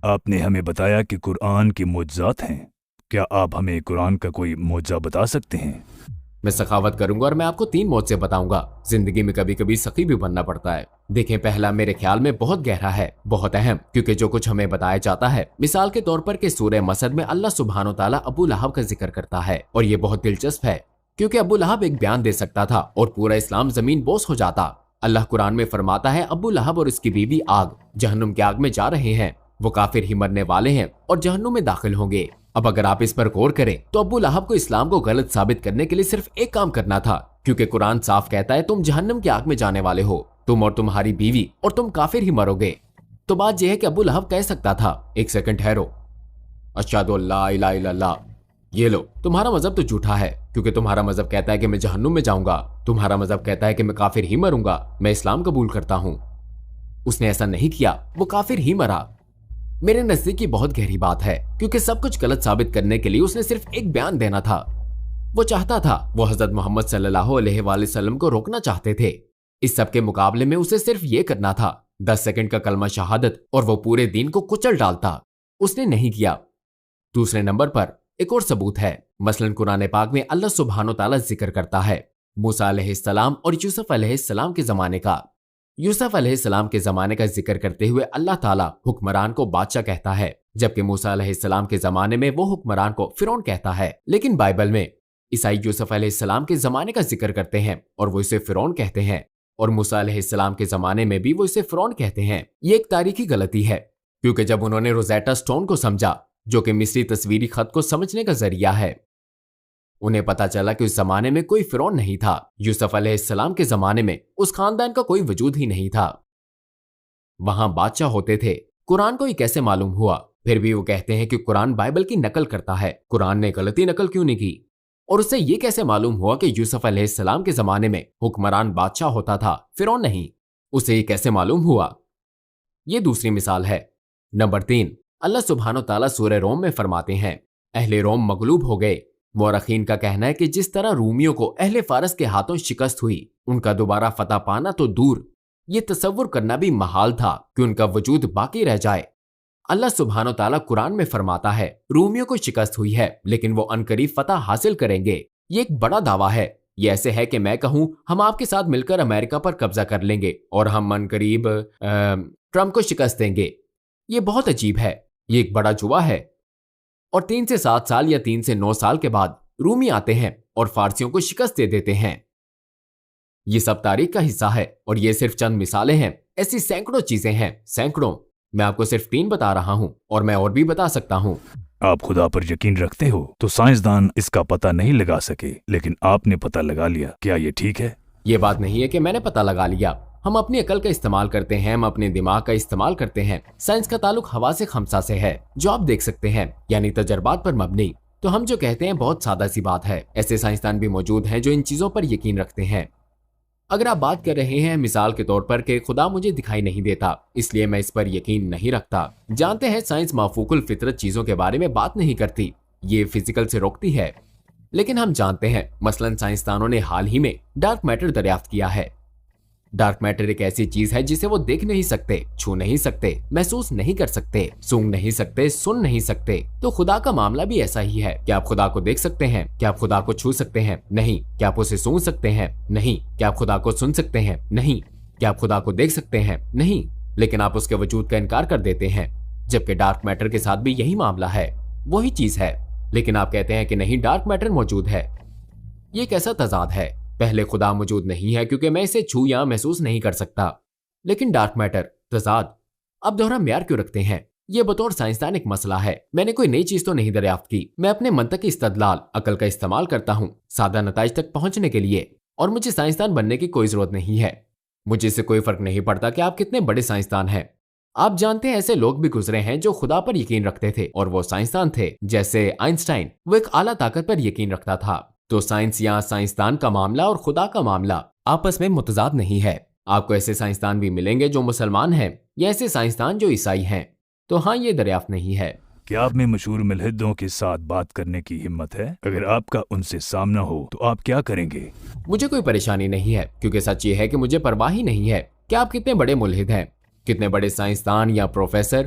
آپ نے ہمیں بتایا کہ قرآن کی معجزات ہیں، کیا آپ ہمیں قرآن کا کوئی معجزہ بتا سکتے ہیں؟ میں سخاوت کروں گا اور میں آپ کو 3 معجزے بتاؤں گا۔ زندگی میں کبھی کبھی سخی بھی بننا پڑتا ہے۔ دیکھیں، پہلا میرے خیال میں بہت گہرا ہے، بہت اہم، کیونکہ جو کچھ ہمیں بتایا جاتا ہے، مثال کے طور پر کہ سورہ مسد میں اللہ سبحانہ وتعالی ابو لہب کا ذکر کرتا ہے، اور یہ بہت دلچسپ ہے کیونکہ ابو لہب ایک بیان دے سکتا تھا اور پورا اسلام زمین بوس ہو جاتا۔ اللہ قرآن میں فرماتا ہے ابو لہب اور اس کی بیوی آگ، جہنم کی آگ میں جا رہے ہیں، وہ کافر ہی مرنے والے ہیں اور جہنم میں داخل ہوں گے۔ اب اگر آپ اس پر غور کریں تو ابو لہب کو اسلام کو غلط ثابت کرنے کے لیے صرف ایک کام کرنا تھا، کیونکہ قرآن صاف کہتا ہے تم جہنم کی آگ میں جانے والے ہو، تم اور تمہاری بیوی، اور تم کافر ہی مرو گے۔ تو بات یہ ہے کہ ابو لہب کہہ سکتا تھا ایک سیکنڈ ٹھہرو، اشہد ان لا الہ الا اللہ، یہ لو تمہارا مذہب تو جھوٹا ہے، کیونکہ تمہارا مذہب کہتا ہے کہ میں جہنم میں جاؤں گا، تمہارا مذہب کہتا ہے کہ میں کافر ہی مروں گا، میں اسلام قبول کرتا ہوں۔ اس نے ایسا نہیں کیا، وہ کافر ہی مرا۔ میرے نزدیک یہ بہت گہری بات ہے، کیونکہ سب کچھ غلط ثابت کرنے کے لیے اس نے صرف ایک بیان دینا تھا۔ وہ چاہتا تھا، وہ حضرت محمد صلی اللہ علیہ وآلہ وسلم کو روکنا چاہتے تھے۔ اس سب کے مقابلے میں اسے صرف یہ کرنا تھا، 10 سیکنڈ کا کلمہ شہادت، اور وہ پورے دین کو کچل ڈالتا۔ اس نے نہیں کیا۔ دوسرے نمبر پر ایک اور ثبوت ہے، مثلا قرآن پاک میں اللہ سبحانہ وتعالی ذکر کرتا ہے موسیٰ علیہ السلام اور یوسف علیہ السلام کے زمانے کا۔ یوسف علیہ السلام کے زمانے کا ذکر کرتے ہوئے اللہ تعالیٰ حکمران کو بادشاہ کہتا ہے، جبکہ موسیٰ علیہ السلام کے زمانے میں وہ حکمران کو فرعون کہتا ہے۔ لیکن بائبل میں عیسائی یوسف علیہ السلام کے زمانے کا ذکر کرتے ہیں اور وہ اسے فرعون کہتے ہیں، اور موسیٰ علیہ السلام کے زمانے میں بھی وہ اسے فرعون کہتے ہیں۔ یہ ایک تاریخی غلطی ہے، کیونکہ جب انہوں نے روزیٹا سٹون کو سمجھا، جو کہ مصری تصویری خط کو سمجھنے کا ذریعہ ہے، انہیں پتا چلا کہ اس زمانے میں کوئی فرعون نہیں تھا۔ یوسف علیہ السلام کے زمانے میں اس خاندان کا کوئی وجود ہی نہیں تھا، وہاں بادشاہ ہوتے تھے۔ قرآن کو یہ کیسے معلوم ہوا؟ پھر بھی وہ کہتے ہیں کہ قرآن بائبل کی نقل کرتا ہے، قرآن نے غلطی نقل کیوں نہیں کی؟ اور اسے یہ کیسے معلوم ہوا کہ یوسف علیہ السلام کے زمانے میں حکمران بادشاہ ہوتا تھا، فرعون نہیں؟ اسے یہ کیسے معلوم ہوا؟ یہ دوسری مثال ہے۔ نمبر 3، اللہ سبحانہ وتعالی سورہ روم میں فرماتے ہیں اہل روم مغلوب ہو گئے۔ مورخین کا کہنا ہے کہ جس طرح رومیوں کو اہل فارس کے ہاتھوں شکست ہوئی، ان کا دوبارہ فتح پانا تو دور، یہ تصور کرنا بھی محال تھا کہ ان کا وجود باقی رہ جائے۔ اللہ سبحانہ وتعالی قرآن میں فرماتا ہے رومیوں کو شکست ہوئی ہے، لیکن وہ عنقریب فتح حاصل کریں گے۔ یہ ایک بڑا دعویٰ ہے۔ یہ ایسے ہے کہ میں کہوں ہم آپ کے ساتھ مل کر امریکہ پر قبضہ کر لیں گے اور ہم عنقریب ٹرمپ کو شکست دیں گے۔ یہ بہت عجیب ہے، یہ ایک بڑا جوا ہے۔ اور 3 سے 7 سال یا 3 سے 9 سال کے بعد رومی آتے ہیں اور فارسیوں کو شکست دے دیتے ہیں۔ یہ سب تاریخ کا حصہ ہے، اور یہ صرف چند مثالیں ہیں، ایسی سینکڑوں چیزیں ہیں، سینکڑوں۔ میں آپ کو صرف 3 بتا رہا ہوں، اور میں اور بھی بتا سکتا ہوں۔ آپ خدا پر یقین رکھتے ہو تو سائنسدان اس کا پتہ نہیں لگا سکے، لیکن آپ نے پتہ لگا لیا، کیا یہ ٹھیک ہے؟ یہ بات نہیں ہے کہ میں نے پتہ لگا لیا۔ ہم اپنی عقل کا استعمال کرتے ہیں، ہم اپنے دماغ کا استعمال کرتے ہیں۔ سائنس کا تعلق حواس خمسہ سے ہے، جو آپ دیکھ سکتے ہیں، یعنی تجربات پر مبنی۔ تو ہم جو کہتے ہیں بہت سادہ سی بات ہے۔ ایسے سائنسدان بھی موجود ہیں جو ان چیزوں پر یقین رکھتے ہیں۔ اگر آپ بات کر رہے ہیں مثال کے طور پر کہ خدا مجھے دکھائی نہیں دیتا، اس لیے میں اس پر یقین نہیں رکھتا۔ جانتے ہیں سائنس مافوق الفطرت چیزوں کے بارے میں بات نہیں کرتی، یہ فزیکل سے روکتی ہے۔ لیکن ہم جانتے ہیں، مثلا سائنسدانوں نے حال ہی میں ڈارک میٹر دریافت کیا ہے۔ ڈارک میٹر ایک ایسی چیز ہے جسے وہ دیکھ نہیں سکتے، چھو نہیں سکتے، محسوس نہیں کر سکتے، سونگ نہیں سکتے، سن نہیں سکتے۔ تو خدا کا معاملہ بھی ایسا ہی ہے۔ کیا آپ خدا کو دیکھ سکتے ہیں؟ کیا آپ خدا کو چھو سکتے ہیں؟ نہیں۔ کیا آپ اسے سونگ سکتے ہیں؟ نہیں۔ کیا آپ خدا کو سن سکتے ہیں؟ نہیں۔ کیا آپ خدا کو دیکھ سکتے ہیں؟ نہیں۔ لیکن آپ اس کے وجود کا انکار کر دیتے ہیں، جبکہ ڈارک میٹر کے ساتھ بھی یہی معاملہ ہے، وہی چیز ہے، لیکن آپ کہتے ہیں کہ نہیں، ڈارک میٹر موجود ہے۔ یہ کیسا تضاد ہے؟ پہلے خدا موجود نہیں ہے کیونکہ میں اسے چھو یا محسوس نہیں کر سکتا، لیکن ڈارک میٹر، تضاد۔ اب دوہرا معیار کیوں رکھتے ہیں؟ یہ بطور سائنسدان ایک مسئلہ ہے۔ میں نے کوئی نئی چیز تو نہیں دریافت کی، میں اپنے منطقی استدلال، عقل کا استعمال کرتا ہوں سادہ نتائج تک پہنچنے کے لیے، اور مجھے سائنسدان بننے کی کوئی ضرورت نہیں ہے۔ مجھے اس سے کوئی فرق نہیں پڑتا کہ آپ کتنے بڑے سائنسدان ہیں۔ آپ جانتے ہیں ایسے لوگ بھی گزرے ہیں جو خدا پر یقین رکھتے تھے اور وہ سائنسدان تھے، جیسے آئنسٹائن، وہ ایک اعلیٰ طاقت پر یقین رکھتا تھا۔ تو سائنس یا سائنسدان کا معاملہ اور خدا کا معاملہ آپس میں متضاد نہیں ہے۔ آپ کو ایسے سائنسدان بھی ملیں گے جو مسلمان ہیں، یا ایسے سائنسدان جو عیسائی ہیں۔ تو ہاں، یہ دریافت نہیں ہے۔ کیا آپ میں مشہور ملحدوں کے ساتھ بات کرنے کی ہمت ہے؟ اگر آپ کا ان سے سامنا ہو تو آپ کیا کریں گے؟ مجھے کوئی پریشانی نہیں ہے، کیونکہ سچ یہ ہے کہ مجھے پرواہ ہی نہیں ہے کہ آپ کتنے بڑے ملحد ہیں، کتنے بڑے سائنسدان یا پروفیسر